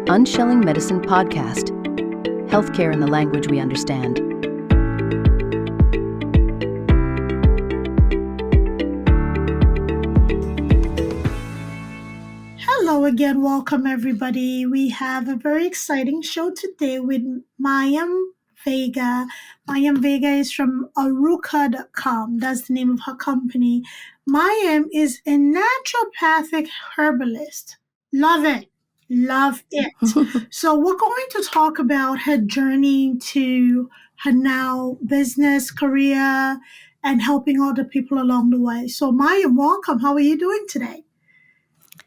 Unshelling Medicine Podcast. Healthcare in the language we understand. Hello again. Welcome, everybody. We have a very exciting show today with Mayim Vega. Mayim Vega is from aruka.com. That's the name of her company. Mayim is a naturopathic herbalist. Love it. Love it. So we're going to talk about her journey to her now business, career, and helping other people along the way. So Mayim, welcome. How are you doing today?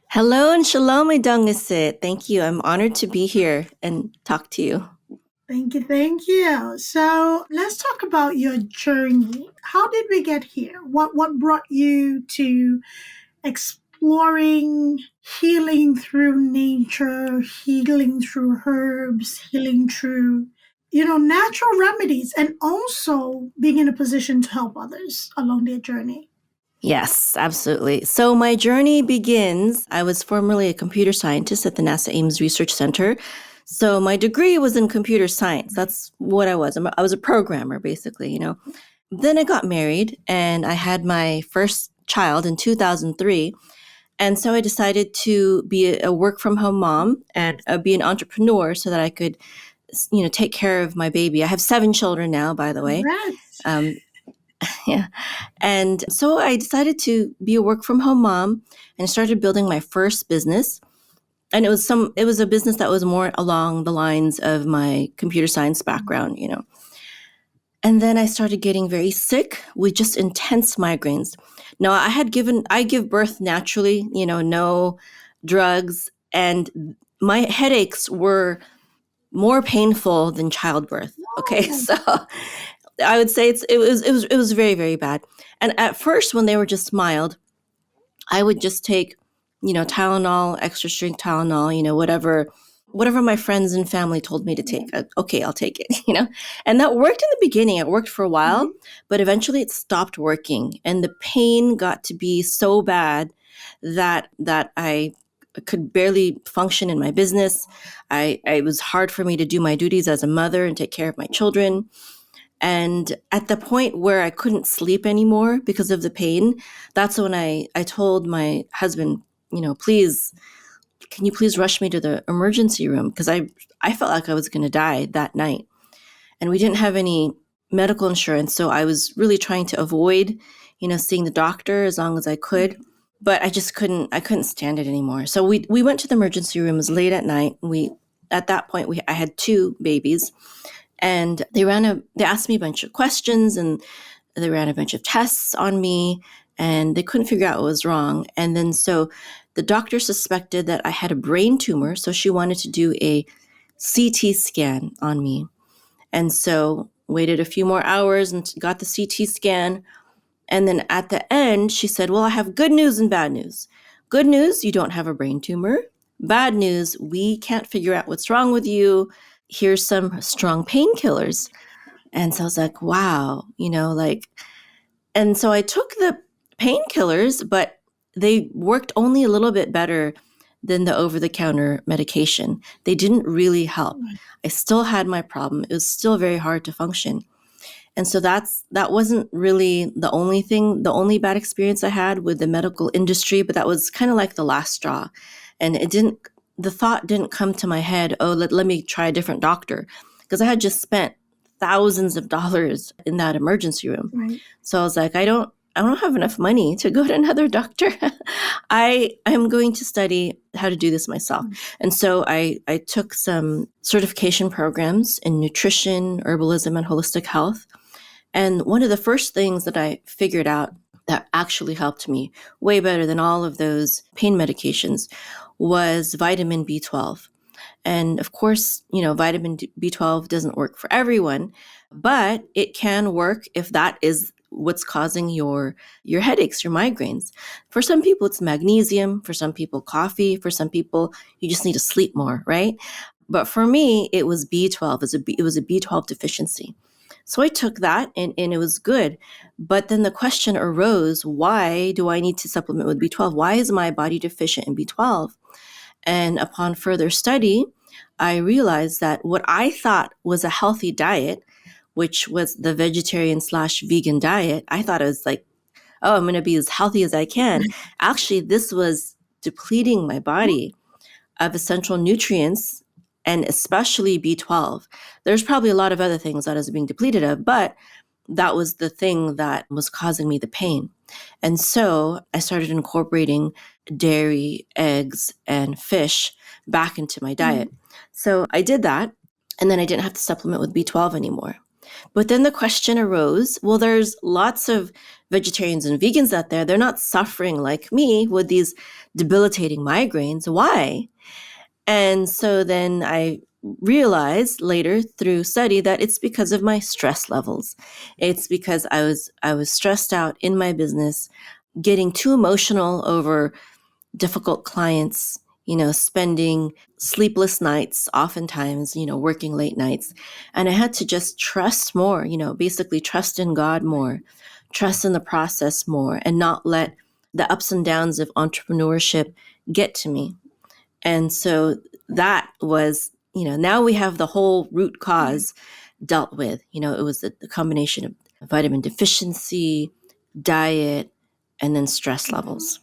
Hello and shalom, Idongesit. Thank you. I'm honored to be here and talk to you. Thank you. Thank you. So let's talk about your journey. How did we get here? What brought you to exploring healing through nature, healing through herbs, healing through, natural remedies, and also being in a position to help others along their journey? Yes, absolutely. So my journey begins, I was formerly a computer scientist at the NASA Ames Research Center. So my degree was in computer science. That's what I was. I was a programmer, basically, Then I got married and I had my first child in 2003. And so I decided to be a work-from-home mom and be an entrepreneur so that I could, take care of my baby. I have 7 children now, by the way. Congrats. Yeah. And so I decided to be a work-from-home mom and I started building my first business. And it was a business that was more along the lines of my computer science background, And then I started getting very sick with just intense migraines. Now I give birth naturally, no drugs, and my headaches were more painful than childbirth. Okay. So I would say it was very, very bad. And at first when they were just mild, I would just take, Tylenol, extra strength Tylenol, whatever my friends and family told me to take. Okay, I'll take it, And that worked in the beginning. It worked for a while, but eventually it stopped working. And the pain got to be so bad that I could barely function in my business. It was hard for me to do my duties as a mother and take care of my children. And at the point where I couldn't sleep anymore because of the pain, that's when I told my husband, please, can you please rush me to the emergency room? Because I felt like I was going to die that night. And we didn't have any medical insurance. So I was really trying to avoid, seeing the doctor as long as I could. But I couldn't stand it anymore. So we went to the emergency room. It was late at night. At that point, I had 2 babies. And they asked me a bunch of questions and they ran a bunch of tests on me and they couldn't figure out what was wrong. And then so the doctor suspected that I had a brain tumor. So she wanted to do a CT scan on me. And so waited a few more hours and got the CT scan. And then at the end, she said, well, I have good news and bad news. Good news, you don't have a brain tumor. Bad news, we can't figure out what's wrong with you. Here's some strong painkillers. And so I was like, wow, and so I took the painkillers, but they worked only a little bit better than the over-the-counter medication. They didn't really help. I still had my problem. It was still very hard to function. And so that wasn't really the only bad experience I had with the medical industry, but that was kind of like the last straw. And the thought didn't come to my head, oh, let me try a different doctor, because I had just spent thousands of dollars in that emergency room. Right. So I was like, I don't have enough money to go to another doctor. I am going to study how to do this myself. And so I took some certification programs in nutrition, herbalism, and holistic health. And one of the first things that I figured out that actually helped me way better than all of those pain medications was vitamin B12. And of course, vitamin B12 doesn't work for everyone, but it can work if that is what's causing your headaches, your migraines. For some people, it's magnesium. For some people, coffee. For some people, you just need to sleep more, right? But for me, it was B12. It was a B12 deficiency. So I took that and it was good. But then the question arose, why do I need to supplement with B12? Why is my body deficient in B12? And upon further study, I realized that what I thought was a healthy diet, which was the vegetarian/vegan diet, I thought it was like, oh, I'm going to be as healthy as I can. Actually, this was depleting my body of essential nutrients and especially B12. There's probably a lot of other things that I was being depleted of, but that was the thing that was causing me the pain. And so I started incorporating dairy, eggs, and fish back into my diet. So I did that, and then I didn't have to supplement with B12 anymore. But then the question arose, well, there's lots of vegetarians and vegans out there. They're not suffering like me with these debilitating migraines. Why? And so then I realized later through study that it's because of my stress levels. It's because I was stressed out in my business, getting too emotional over difficult clients, spending sleepless nights, oftentimes, working late nights. And I had to just trust more, basically trust in God more, trust in the process more, and not let the ups and downs of entrepreneurship get to me. And so that was, now we have the whole root cause dealt with. It was the combination of vitamin deficiency, diet, and then stress levels.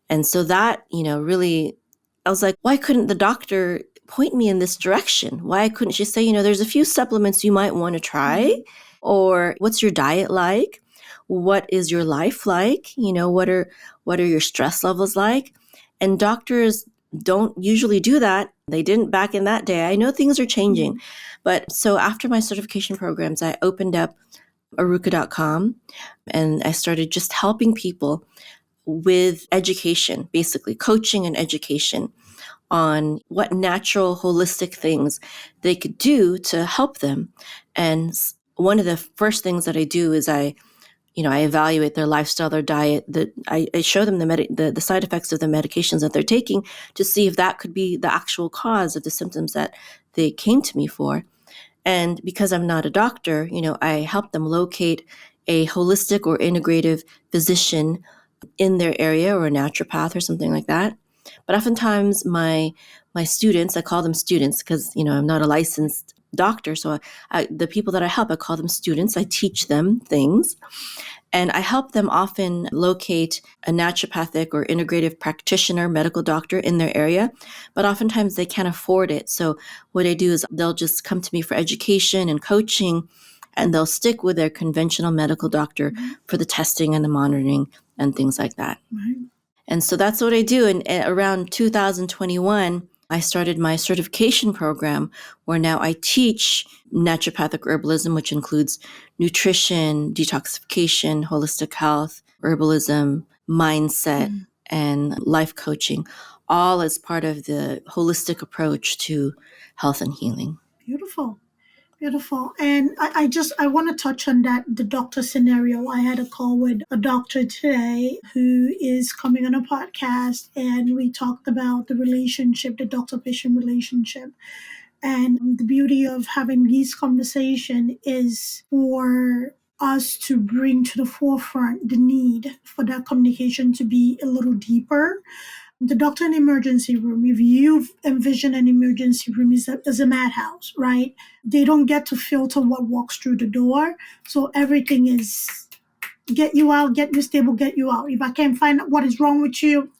And so that, really, I was like, why couldn't the doctor point me in this direction? Why couldn't she say, there's a few supplements you might want to try? Or what's your diet like? What is your life like? What are your stress levels like? And doctors don't usually do that. They didn't back in that day. I know things are changing. But so after my certification programs, I opened up Aruka.com and I started just helping people with education, basically coaching and education on what natural holistic things they could do to help them. And one of the first things that I do is I evaluate their lifestyle, their diet. I show them the side effects of the medications that they're taking to see if that could be the actual cause of the symptoms that they came to me for. And because I'm not a doctor, I help them locate a holistic or integrative physician in their area, or a naturopath or something like that. But oftentimes my students, I call them students because, I'm not a licensed doctor. So the people that I help, I call them students. I teach them things. And I help them often locate a naturopathic or integrative practitioner, medical doctor in their area, but oftentimes they can't afford it. So what I do is they'll just come to me for education and coaching, and they'll stick with their conventional medical doctor for the testing and the monitoring and things like that. Right. And so that's what I do. And around 2021, I started my certification program where now I teach naturopathic herbalism, which includes nutrition, detoxification, holistic health, herbalism, mindset, and life coaching, all as part of the holistic approach to health and healing. Beautiful. Beautiful. And I want to touch on the doctor scenario. I had a call with a doctor today who is coming on a podcast, and we talked about the relationship, the doctor-patient relationship. And the beauty of having these conversations is for us to bring to the forefront the need for that communication to be a little deeper. The doctor in the emergency room, if you've envisioned an emergency room is a madhouse, right? They don't get to filter what walks through the door. So everything is get you out, get you stable, get you out. If I can't find out what is wrong with you,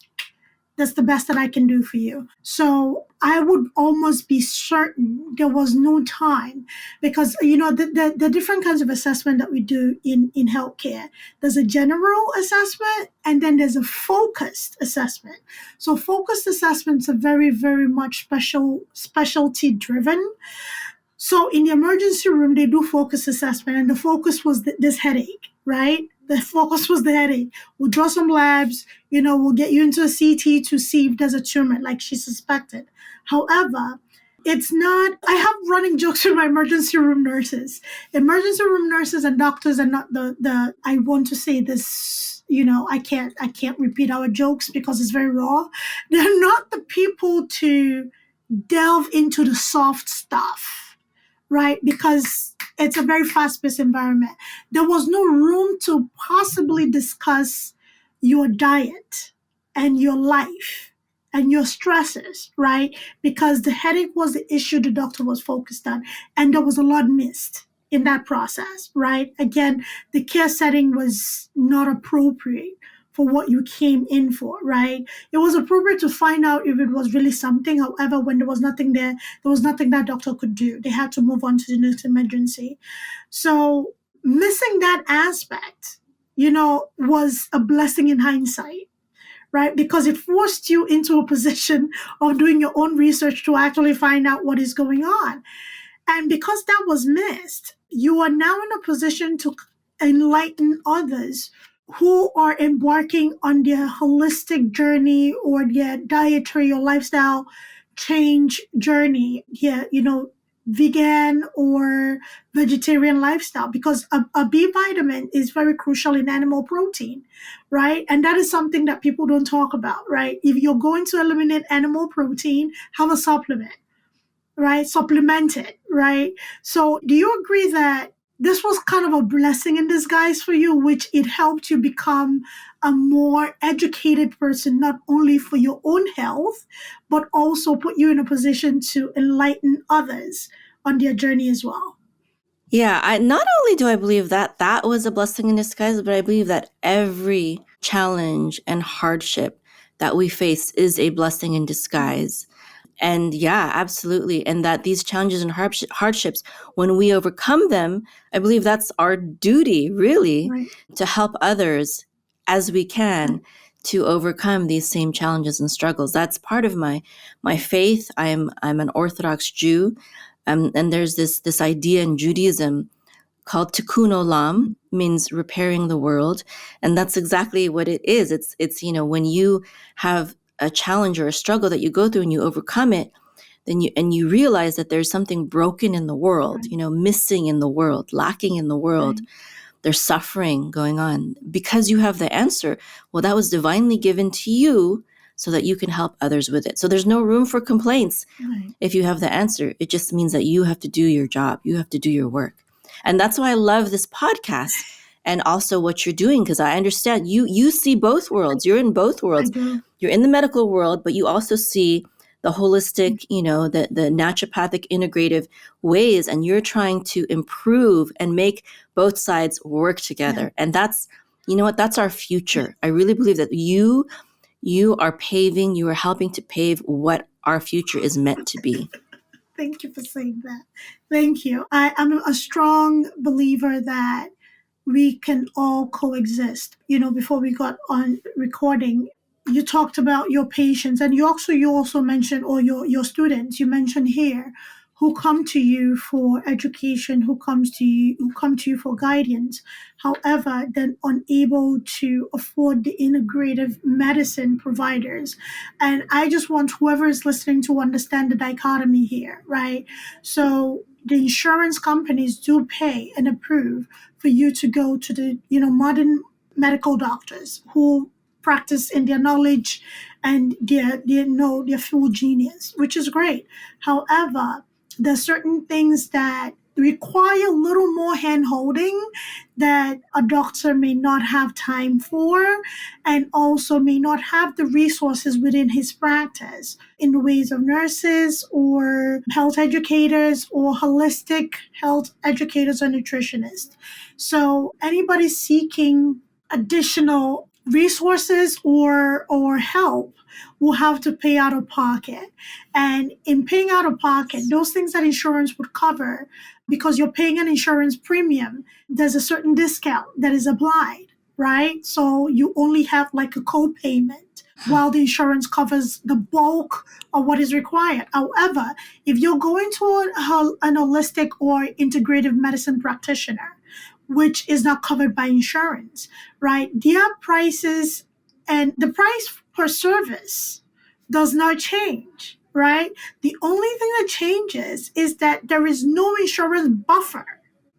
that's the best that I can do for you. So I would almost be certain there was no time because, the different kinds of assessment that we do in healthcare, there's a general assessment and then there's a focused assessment. So focused assessments are very, very much specialty driven. So in the emergency room, they do focus assessment, and the focus was this headache, right? The focus was the headache. We'll draw some labs, we'll get you into a CT to see if there's a tumor like she suspected. However, it's not, I have running jokes with my emergency room nurses. Emergency room nurses and doctors are not I want to say this, I can't repeat our jokes because it's very raw. They're not the people to delve into the soft stuff. Right? Because it's a very fast-paced environment. There was no room to possibly discuss your diet and your life and your stresses, right? Because the headache was the issue the doctor was focused on, and there was a lot missed in that process, right? Again, the care setting was not appropriate for what you came in for, right? It was appropriate to find out if it was really something. However, when there was nothing there was nothing that doctor could do. They had to move on to the next emergency. So missing that aspect, was a blessing in hindsight, right? Because it forced you into a position of doing your own research to actually find out what is going on. And because that was missed, you are now in a position to enlighten others who are embarking on their holistic journey or their dietary or lifestyle change journey. Yeah, vegan or vegetarian lifestyle, because a B vitamin is very crucial in animal protein, right? And that is something that people don't talk about, right? If you're going to eliminate animal protein, have a supplement, right? Supplement it, right? So do you agree that this was kind of a blessing in disguise for you, which it helped you become a more educated person, not only for your own health, but also put you in a position to enlighten others on their journey as well? Yeah, I not only do I believe that that was a blessing in disguise, but I believe that every challenge and hardship that we face is a blessing in disguise. And yeah, absolutely. And that these challenges and hardships, when we overcome them, I believe that's our duty, really, Right. to help others as we can to overcome these same challenges and struggles. That's part of my faith. I'm an Orthodox Jew, and there's this idea in Judaism called Tikkun Olam, means repairing the world, and that's exactly what it is. It's when you have a challenge or a struggle that you go through and you overcome it, then you realize that there's something broken in the world, missing in the world, lacking in the world. Right. There's suffering going on because you have the answer. Well, that was divinely given to you so that you can help others with it. So there's no room for complaints. Right. If you have the answer. It just means that you have to do your job. You have to do your work. And that's why I love this podcast and also what you're doing, because I understand you see both worlds. You're in both worlds. I do. You're in the medical world, but you also see the holistic, the naturopathic integrative ways, and you're trying to improve and make both sides work together. Yeah. And that's, that's our future. I really believe that you are helping to pave what our future is meant to be. Thank you for saying that. Thank you. I'm a strong believer that we can all coexist. Before we got on recording, you talked about your patients, and you also mentioned, or your students, you mentioned here, who come to you for education, who come to you for guidance. However, then unable to afford the integrative medicine providers. And I just want whoever is listening to understand the dichotomy here, right? So the insurance companies do pay and approve for you to go to the modern medical doctors who practice in their knowledge and their full genius, which is great. However, there's certain things that require a little more hand holding that a doctor may not have time for, and also may not have the resources within his practice in the ways of nurses or health educators or holistic health educators or nutritionists. So anybody seeking additional resources or help will have to pay out of pocket. And in paying out of pocket, those things that insurance would cover, because you're paying an insurance premium, there's a certain discount that is applied, right? So you only have like a co-payment while the insurance covers the bulk of what is required. However, if you're going to an holistic or integrative medicine practitioner, which is not covered by insurance, right? Their prices and the price per service does not change, right? The only thing that changes is that there is no insurance buffer.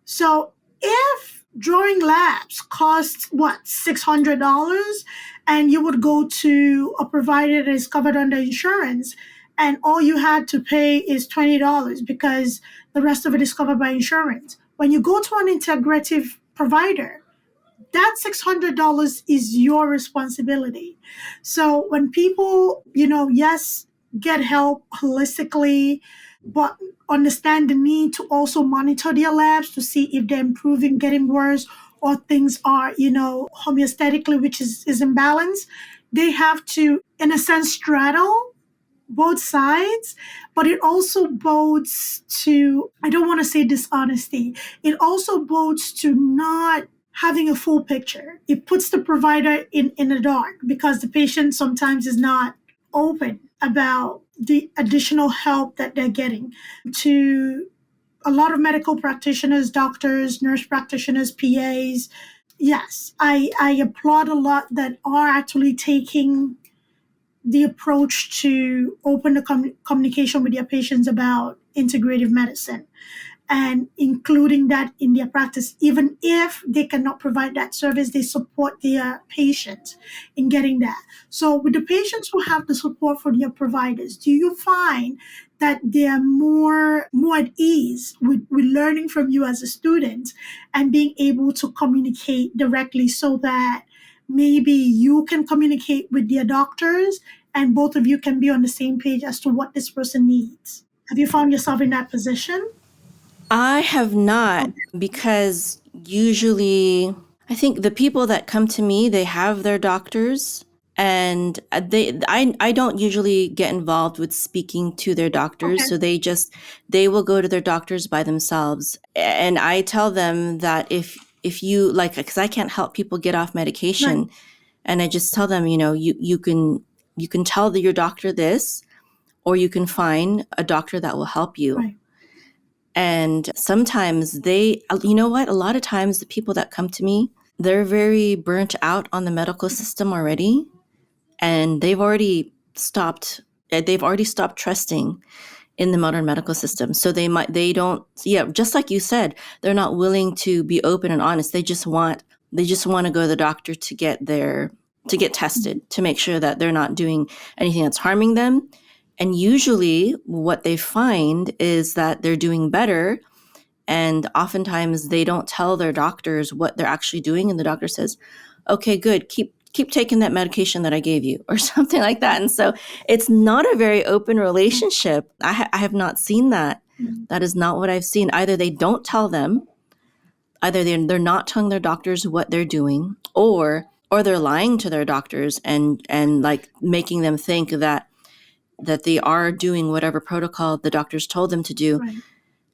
So if drawing labs costs, $600, and you would go to a provider that is covered under insurance, and all you had to pay is $20 because the rest of it is covered by insurance. When you go to an integrative provider, that $600 is your responsibility. So when people, yes, get help holistically, but understand the need to also monitor their labs to see if they're improving, getting worse, or things are, homeostatically, which is imbalanced, they have to, in a sense, straddle both sides, but it also bodes to, I don't want to say dishonesty, it also bodes to not having a full picture. It puts the provider in the dark because the patient sometimes is not open about the additional help that they're getting. To a lot of medical practitioners, doctors, nurse practitioners, PAs, yes, I applaud a lot that are actually taking the approach to open the communication with their patients about integrative medicine and including that in their practice. Even if they cannot provide that service, they support their patients in getting that. So with the patients who have the support from their providers, do you find that they're more at ease with learning from you as a student and being able to communicate directly so that maybe you can communicate with their doctors and both of you can be on the same page as to what this person needs? Have you found yourself in that position? I have not, because usually I think the people that come to me, they have their doctors, and I don't usually get involved with speaking to their doctors. Okay. So they will go to their doctors by themselves. And I tell them that if you like, because I can't help people get off medication, Right. and I just tell them, you can tell your doctor this, or you can find a doctor that will help you. Right. And sometimes you know what? A lot of times the people that come to me, they're very burnt out on the medical system already. And they've already stopped trusting in the modern medical system. So just like you said, they're not willing to be open and honest. They just want to go to the doctor to get tested, to make sure that they're not doing anything that's harming them. And usually what they find is that they're doing better. And oftentimes they don't tell their doctors what they're actually doing. And the doctor says, okay, good, keep taking that medication that I gave you, or something like that. And so it's not a very open relationship. I have not seen that. That is not what I've seen. Either they don't tell them, either they're not telling their doctors what they're doing, or they're lying to their doctors and like making them think that they are doing whatever protocol the doctors told them to do. Right.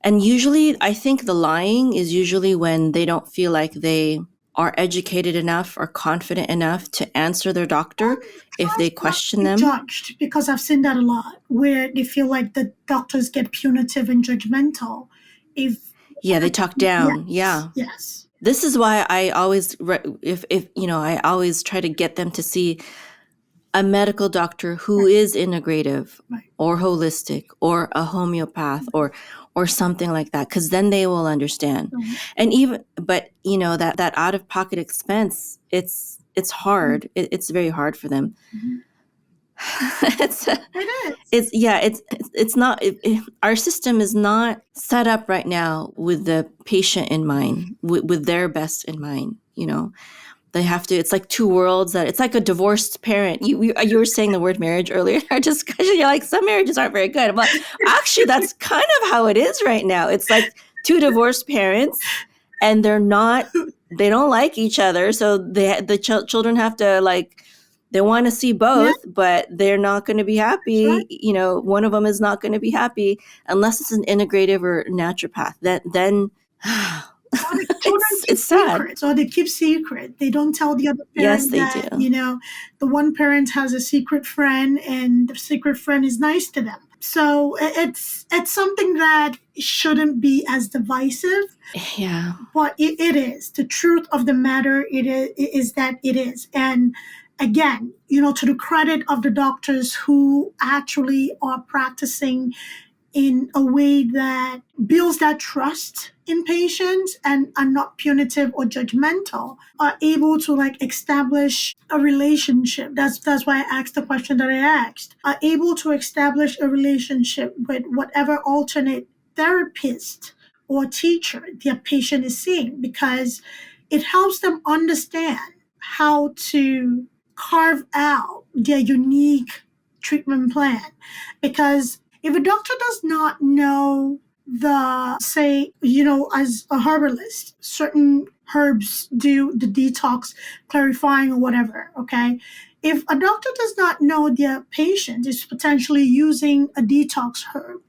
And usually, I think the lying is usually when they don't feel like they are educated enough or confident enough to answer their doctor if they question them. Judged, because I've seen that a lot, where they feel like the doctors get punitive and judgmental. They talk down. Yes. This is why I always, I always try to get them to see a medical doctor who is integrative, right, or holistic, or a homeopath, or something like that, because then they will understand. Right. And but that out of pocket expense, it's hard. It's very hard for them. It's not. Our system is not set up right now with the patient in mind, with their best in mind. They have to. It's like two worlds. It's like a divorced parent. You were saying the word marriage earlier, just because you're like, some marriages aren't very good. But actually, that's kind of how it is right now. It's like two divorced parents, and they don't like each other. So the children have to they want to see both, but they're not going to be happy. Right. One of them is not going to be happy unless it's an integrative or naturopath. Then. It's sad. Secret, so they keep secret. They don't tell the other parent that, do. The one parent has a secret friend and the secret friend is nice to them. So it's something that shouldn't be as divisive. Yeah. But it is. The truth of the matter is that it is. And again, to the credit of the doctors who actually are practicing in a way that builds that trust in patients and are not punitive or judgmental, are able to establish a relationship. That's why I asked the question that I asked. Are able to establish a relationship with whatever alternate therapist or teacher their patient is seeing, because it helps them understand how to carve out their unique treatment plan. Because if a doctor does not know say, as a herbalist, certain herbs do the detox, clarifying, or whatever, okay? If a doctor does not know their patient is potentially using a detox herb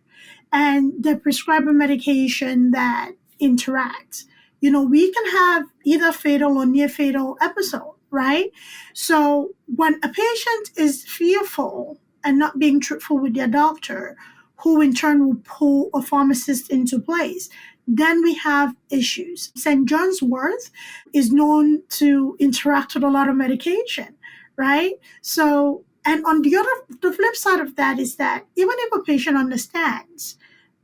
and they prescribe a medication that interacts, we can have either fatal or near fatal episode, right? So when a patient is fearful and not being truthful with their doctor, who in turn will pull a pharmacist into place, then we have issues. St. John's Wort is known to interact with a lot of medication, right? So, and on the flip side of that is that even if a patient understands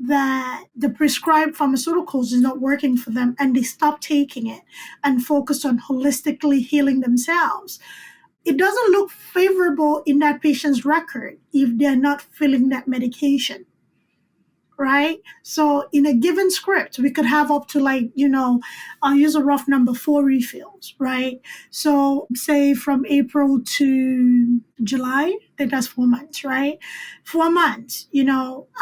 that the prescribed pharmaceuticals is not working for them and they stop taking it and focus on holistically healing themselves, it doesn't look favorable in that patient's record if they're not filling that medication, right? So in a given script, we could have up to I'll use a rough number, 4 refills, right? So say from April to July, I think that's 4 months, right? 4 months,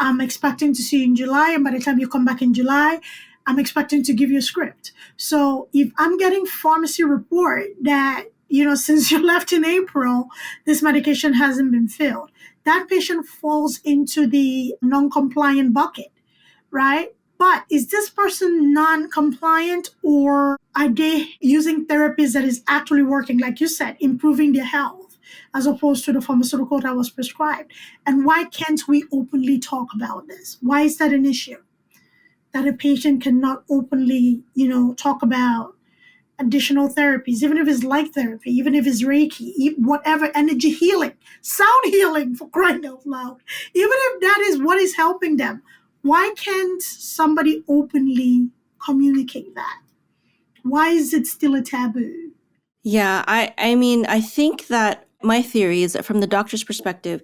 I'm expecting to see you in July. And by the time you come back in July, I'm expecting to give you a script. So if I'm getting pharmacy report that, since you left in April, this medication hasn't been filled, that patient falls into the non-compliant bucket, right? But is this person non-compliant, or are they using therapies that is actually working, like you said, improving their health, as opposed to the pharmaceutical that was prescribed? And why can't we openly talk about this? Why is that an issue? That a patient cannot openly, talk about additional therapies, even if it's light therapy, even if it's Reiki, whatever, energy healing, sound healing, for crying out loud, even if that is what is helping them, why can't somebody openly communicate that? Why is it still a taboo? Yeah, I mean, I think that my theory is that from the doctor's perspective,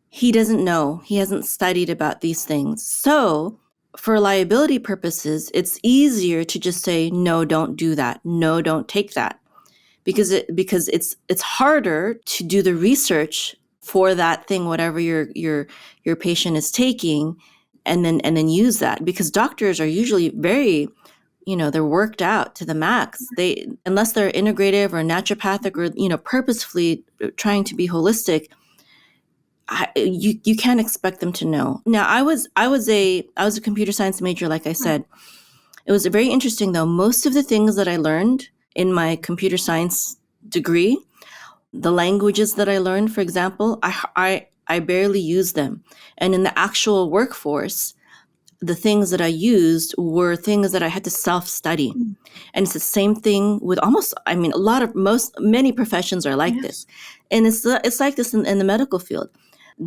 he doesn't know. He hasn't studied about these things. So for liability purposes, it's easier to just say, no, don't do that. No, don't take that. Because it's harder to do the research for that thing, whatever your patient is taking, and then use that. Because doctors are usually very, they're worked out to the max. They, unless they're integrative or naturopathic or, purposefully trying to be holistic, you can't expect them to know. Now, I was a computer science major, like I said. It was very interesting, though. Most of the things that I learned in my computer science degree, the languages that I learned, for example, I barely used them. And in the actual workforce, the things that I used were things that I had to self-study. And it's the same thing with many professions are like this. And it's like this in the medical field.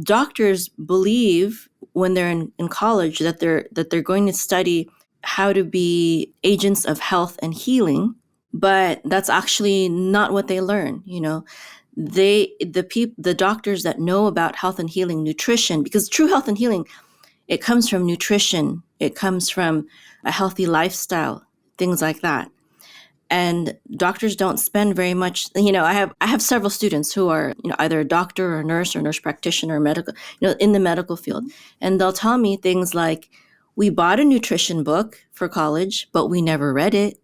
Doctors believe when they're in college that they're going to study how to be agents of health and healing, but that's actually not what they learn. The doctors that know about health and healing, nutrition, because true health and healing, it comes from nutrition, it comes from a healthy lifestyle, things like that. And doctors don't spend very much. I have several students who are, either a doctor or a nurse or nurse practitioner or medical, in the medical field. And they'll tell me things like, we bought a nutrition book for college, but we never read it,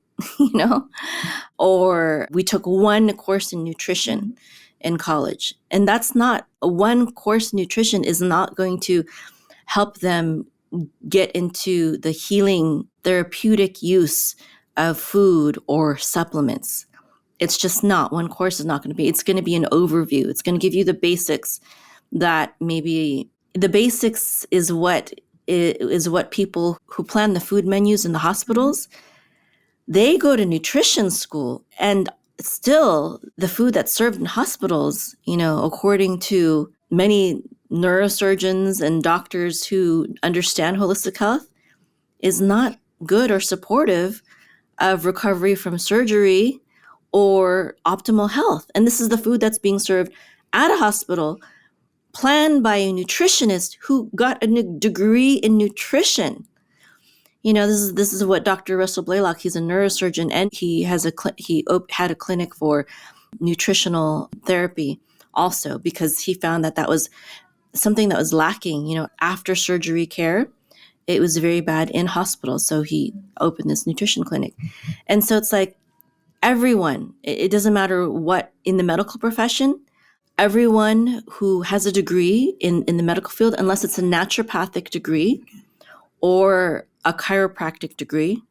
or we took one course in nutrition in college. And that's not, one course in nutrition is not going to help them get into the healing therapeutic use of food or supplements. It's just not. One course is not going to be. It's going to be an overview. It's going to give you the basics that maybe the basics is what people who plan the food menus in the hospitals, they go to nutrition school, and still the food that's served in hospitals, according to many neurosurgeons and doctors who understand holistic health, is not good or supportive of recovery from surgery or optimal health. And this is the food that's being served at a hospital, planned by a nutritionist who got a degree in nutrition. this is what Dr. Russell Blaylock, he's a neurosurgeon, and he has had a clinic for nutritional therapy also, because he found that was something that was lacking, after surgery care. It was very bad in hospitals. So he opened this nutrition clinic. And so it's like everyone, it doesn't matter what in the medical profession, everyone who has a degree in the medical field, unless it's a naturopathic degree or a chiropractic degree,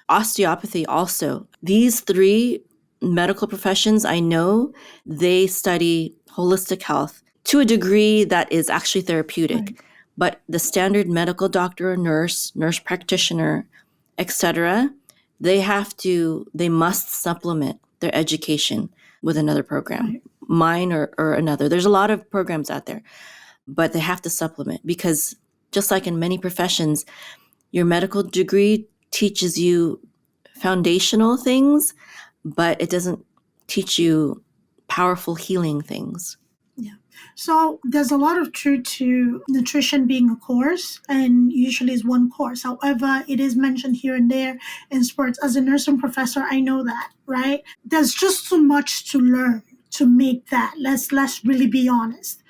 osteopathy also. These three medical professions, I know they study holistic health to a degree that is actually therapeutic. Right. But the standard medical doctor or nurse practitioner, etc., they must supplement their education with another program, Right. mine or another. There's a lot of programs out there, but they have to supplement, because just like in many professions, your medical degree teaches you foundational things, but it doesn't teach you powerful healing things. Yeah. So there's a lot of truth to nutrition being a course, and usually is one course. However, it is mentioned here and there in sports. As a nursing professor, I know that, right? There's just too much to learn to make that. Let's really be honest.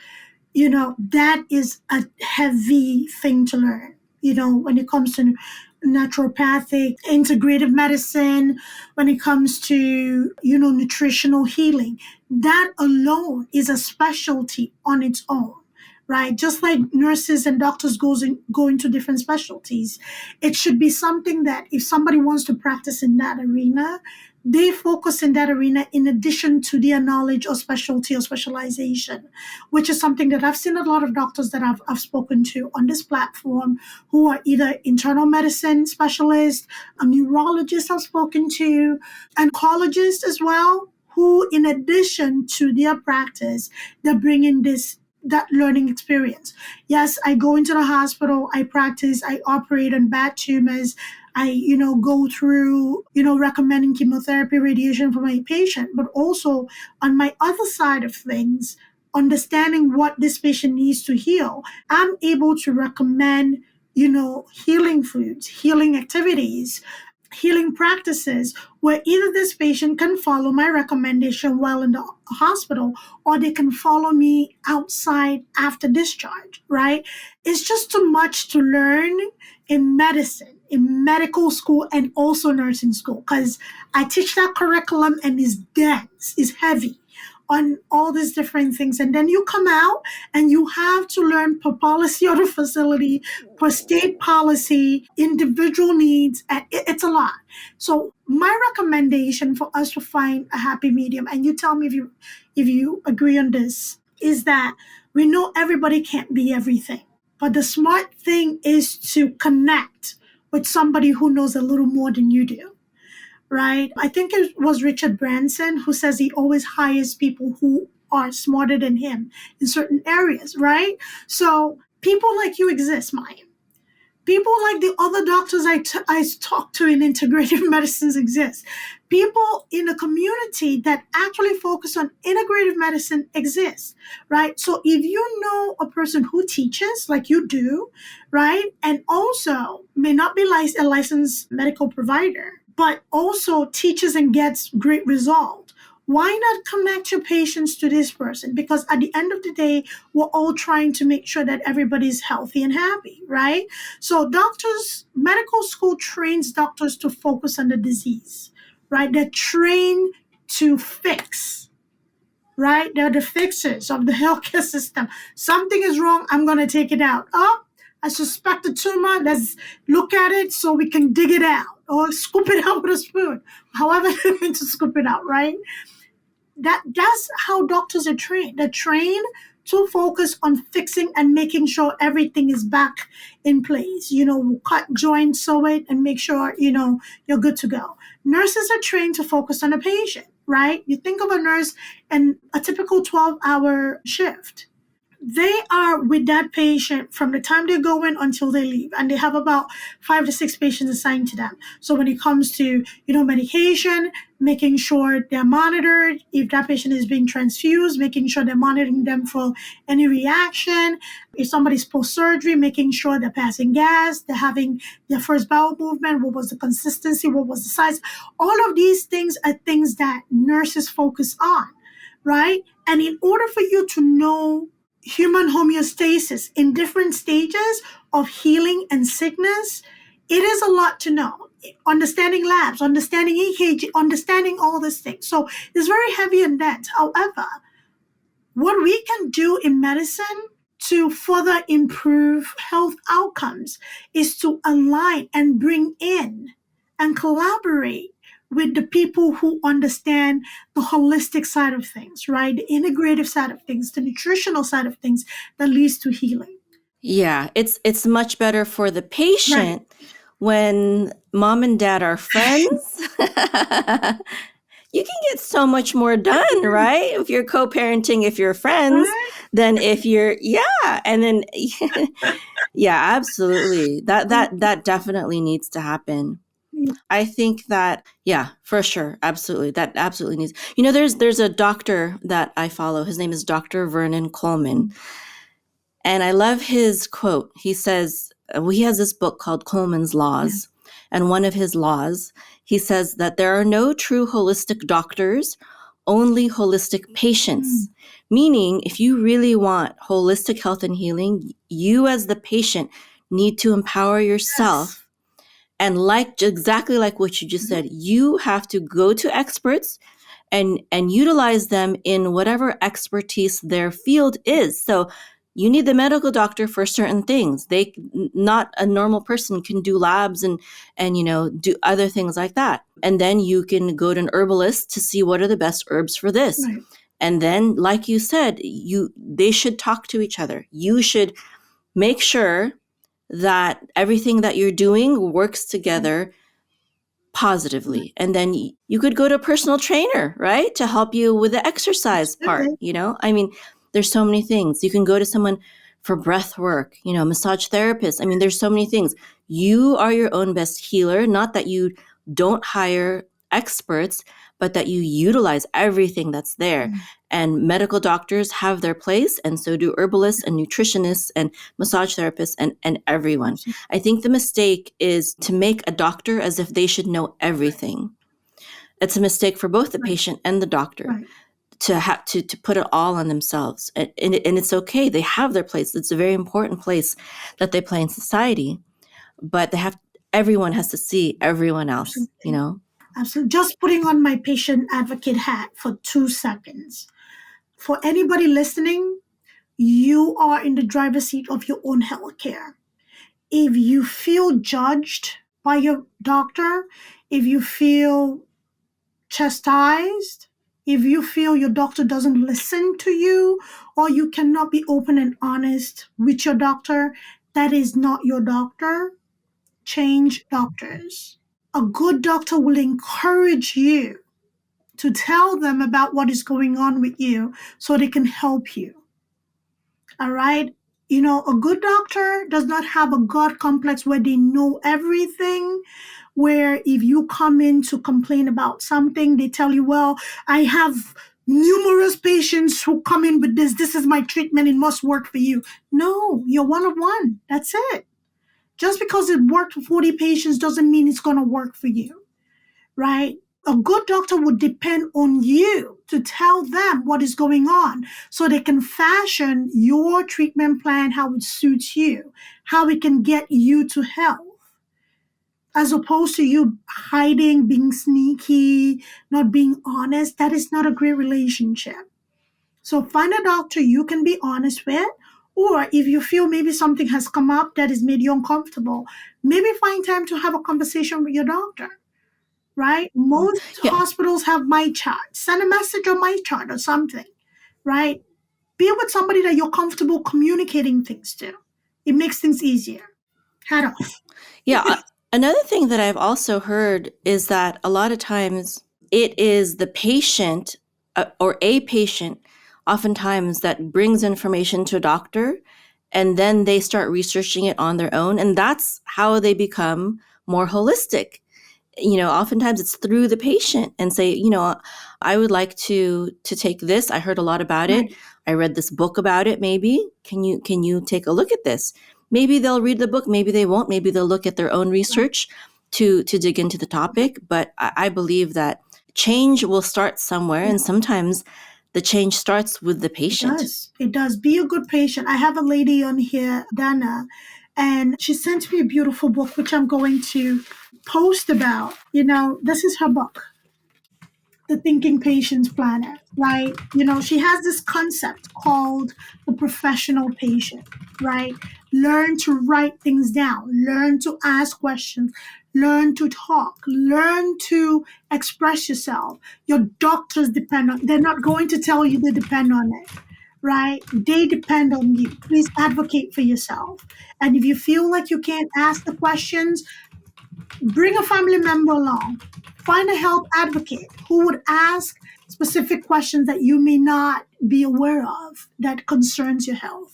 That is a heavy thing to learn, when it comes to naturopathic, integrative medicine, when it comes to, nutritional healing. That alone is a specialty on its own, right? Just like nurses and doctors go into different specialties. It should be something that if somebody wants to practice in that arena, they focus in that arena in addition to their knowledge or specialty or specialization, which is something that I've seen a lot of doctors that I've spoken to on this platform who are either internal medicine specialists, a neurologist I've spoken to, oncologists as well, who in addition to their practice, they're bringing that learning experience. Yes, I go into the hospital, I practice, I operate on bad tumors, I, go through, recommending chemotherapy, radiation for my patient, but also on my other side of things, understanding what this patient needs to heal, I'm able to recommend, healing foods, healing activities, healing practices where either this patient can follow my recommendation while in the hospital, or they can follow me outside after discharge, right? It's just too much to learn in medicine, in medical school, and also nursing school, because I teach that curriculum and it's dense, it's heavy on all these different things. And then you come out and you have to learn per policy of the facility, per state policy, individual needs, and it's a lot. So my recommendation for us to find a happy medium, and you tell me if you agree on this, is that we know everybody can't be everything. But the smart thing is to connect with somebody who knows a little more than you do. Right? I think it was Richard Branson who says he always hires people who are smarter than him in certain areas, right? So people like you exist, Mayim. People like the other doctors I talk to in integrative medicines exist. People in the community that actually focus on integrative medicine exist, right? So if you know a person who teaches like you do, right, and also may not be a licensed medical provider, but also teaches and gets great results, why not connect your patients to this person? Because at the end of the day, we're all trying to make sure that everybody's healthy and happy, right? So medical school trains doctors to focus on the disease, right? They're trained to fix, right? They're the fixers of the healthcare system. Something is wrong, I'm going to take it out. Oh, I suspect a tumor, let's look at it so we can dig it out or scoop it out with a spoon, however they're going to scoop it out, right? That's how doctors are trained. They're trained to focus on fixing and making sure everything is back in place. Cut, join, sew it, and make sure, you're good to go. Nurses are trained to focus on a patient, right? You think of a nurse and a typical 12-hour shift. they are with that patient from the time they go in until they leave, and they have about 5 to 6 patients assigned to them. So when it comes to medication, making sure they're monitored. If that patient is being transfused, making sure they're monitoring them for any reaction. If somebody's post-surgery, making sure they're passing gas, they're having their first bowel movement, what was the consistency, what was the size. All of these things are things that nurses focus on, right? And in order for you to know human homeostasis in different stages of healing and sickness, it is a lot to know. Understanding labs, understanding EKG, understanding all these things. So it's very heavy and dense. However, what we can do in medicine to further improve health outcomes is to align and bring in and collaborate with the people who understand the holistic side of things, right? The integrative side of things, the nutritional side of things that leads to healing. Yeah, it's much better for the patient when mom and dad are friends. You can get so much more done, right? If you're co-parenting, if you're friends, than if you're, and then, absolutely. That definitely needs to happen. I think that, for sure. Absolutely. That absolutely needs, there's a doctor that I follow. His name is Dr. Vernon Coleman. And I love his quote. He says, he has this book called Coleman's Laws. And one of his laws, he says that there are no true holistic doctors, only holistic patients. Meaning, if you really want holistic health and healing, you as the patient need to empower yourself. And exactly like what you just said, you have to go to experts and utilize them in whatever expertise their field is. So you need the medical doctor for certain things. Not a normal person can do labs and do other things like that. And then you can go to an herbalist to see what are the best herbs for this. Right. And then, like you said, they should talk to each other. You should make sure that everything that you're doing works together positively. And then you could go to a personal trainer, right? To help you with the exercise part, I mean, there's so many things. You can go to someone for breath work, massage therapist. I mean, there's so many things. You are your own best healer, not that you don't hire experts, but that you utilize everything that's there. And medical doctors have their place, and so do herbalists and nutritionists and massage therapists and everyone. I think the mistake is to make a doctor as if they should know everything. It's a mistake for both the patient and the doctor. To have to put it all on themselves. And it's okay. They have their place. It's a very important place that they play in society, but everyone has to see everyone else, Absolutely. Just putting on my patient advocate hat for 2 seconds. For anybody listening, you are in the driver's seat of your own healthcare. If you feel judged by your doctor, if you feel chastised, if you feel your doctor doesn't listen to you, or you cannot be open and honest with your doctor, that is not your doctor. Change doctors. A good doctor will encourage you to tell them about what is going on with you so they can help you. All right? A good doctor does not have a God complex where they know everything, where if you come in to complain about something, they tell you, well, I have numerous patients who come in with this. This is my treatment. It must work for you. No, you're one of one. That's it. Just because it worked for 40 patients doesn't mean it's going to work for you, right? A good doctor would depend on you to tell them what is going on so they can fashion your treatment plan how it suits you, how it can get you to health, as opposed to you hiding, being sneaky, not being honest. That is not a great relationship. So find a doctor you can be honest with, or if you feel maybe something has come up that has made you uncomfortable, maybe find time to have a conversation with your doctor. Right? Most hospitals have My Chart. Send a message on My Chart or something, right? Be with somebody that you're comfortable communicating things to. It makes things easier. Hat off. Another thing that I've also heard is that a lot of times it is the patient or a patient oftentimes that brings information to a doctor, and then they start researching it on their own. And that's how they become more holistic. Oftentimes it's through the patient and say, I would like to take this. I heard a lot about it. I read this book about it. Maybe can you take a look at this? Maybe they'll read the book. Maybe they won't. Maybe they'll look at their own research to dig into the topic. But I believe that change will start somewhere, and sometimes the change starts with the patient. It does. Be a good patient. I have a lady on here, Dana, and she sent me a beautiful book, which I'm going to post about. This is her book, The Thinking Patient's Planner, right? She has this concept called the professional patient, right? Learn to write things down, learn to ask questions, learn to talk, learn to express yourself. Your doctors they're not going to tell you they depend on it, right? They depend on you. Please advocate for yourself. And if you feel like you can't ask the questions, bring a family member along. Find a health advocate who would ask specific questions that you may not be aware of that concerns your health.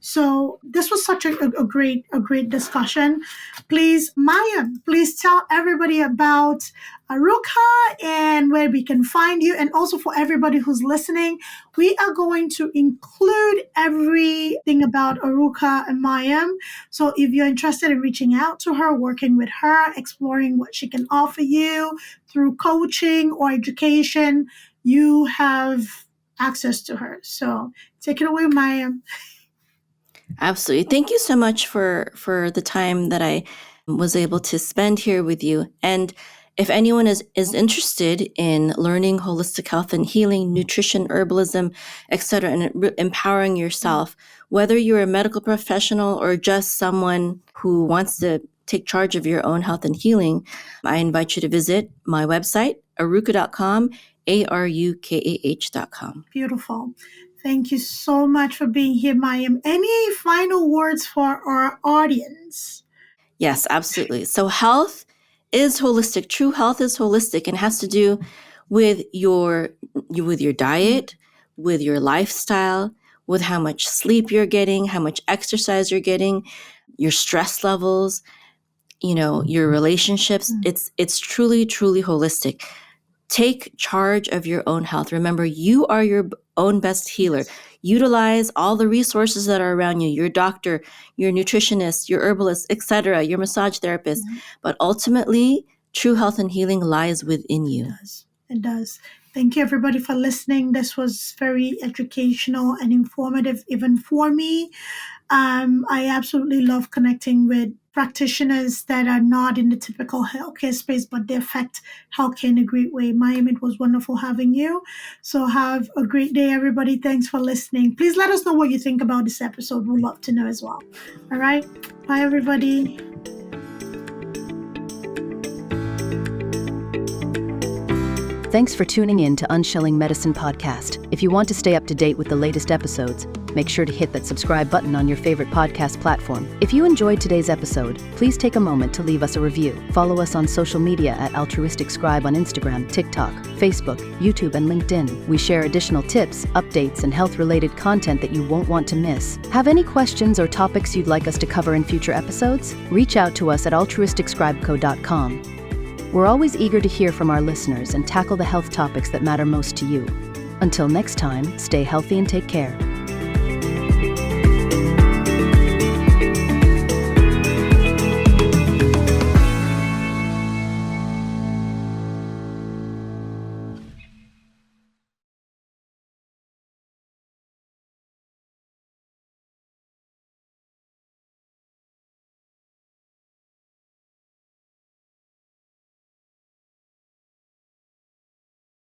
So this was such a great discussion. Please, Mayim, please tell everybody about Aruka and where we can find you. And also for everybody who's listening, we are going to include everything about Aruka and Mayim. So if you're interested in reaching out to her, working with her, exploring what she can offer you through coaching or education, you have access to her. So take it away, Mayim. Absolutely. Thank you so much for the time that I was able to spend here with you. And if anyone is interested in learning holistic health and healing, nutrition, herbalism, etc., and empowering yourself, whether you're a medical professional or just someone who wants to take charge of your own health and healing, I invite you to visit my website, aruka.com, ARUKAH.com. Beautiful. Thank you so much for being here, Mayim. Any final words for our audience? Yes, absolutely. So health is holistic. True health is holistic and has to do with your diet, with your lifestyle, with how much sleep you're getting, how much exercise you're getting, your stress levels, your relationships. It's truly, truly holistic. Take charge of your own health. Remember, you are your own best healer. Utilize all the resources that are around you, your doctor, your nutritionist, your herbalist, etc., your massage therapist. But ultimately, true health and healing lies within you. It does. Thank you, everybody, for listening. This was very educational and informative, even for me. I absolutely love connecting with practitioners that are not in the typical healthcare space, but they affect healthcare in a great way. Mayim, it was wonderful having you. So have a great day, everybody. Thanks for listening. Please let us know what you think about this episode. We'd love to know as well. All right. Bye, everybody. Thanks for tuning in to Unshelling Medicine Podcast. If you want to stay up to date with the latest episodes, make sure to hit that subscribe button on your favorite podcast platform. If you enjoyed today's episode, please take a moment to leave us a review. Follow us on social media at Altruistic Scribe on Instagram, TikTok, Facebook, YouTube, and LinkedIn. We share additional tips, updates, and health-related content that you won't want to miss. Have any questions or topics you'd like us to cover in future episodes? Reach out to us at altruisticscribeco.com. We're always eager to hear from our listeners and tackle the health topics that matter most to you. Until next time, stay healthy and take care.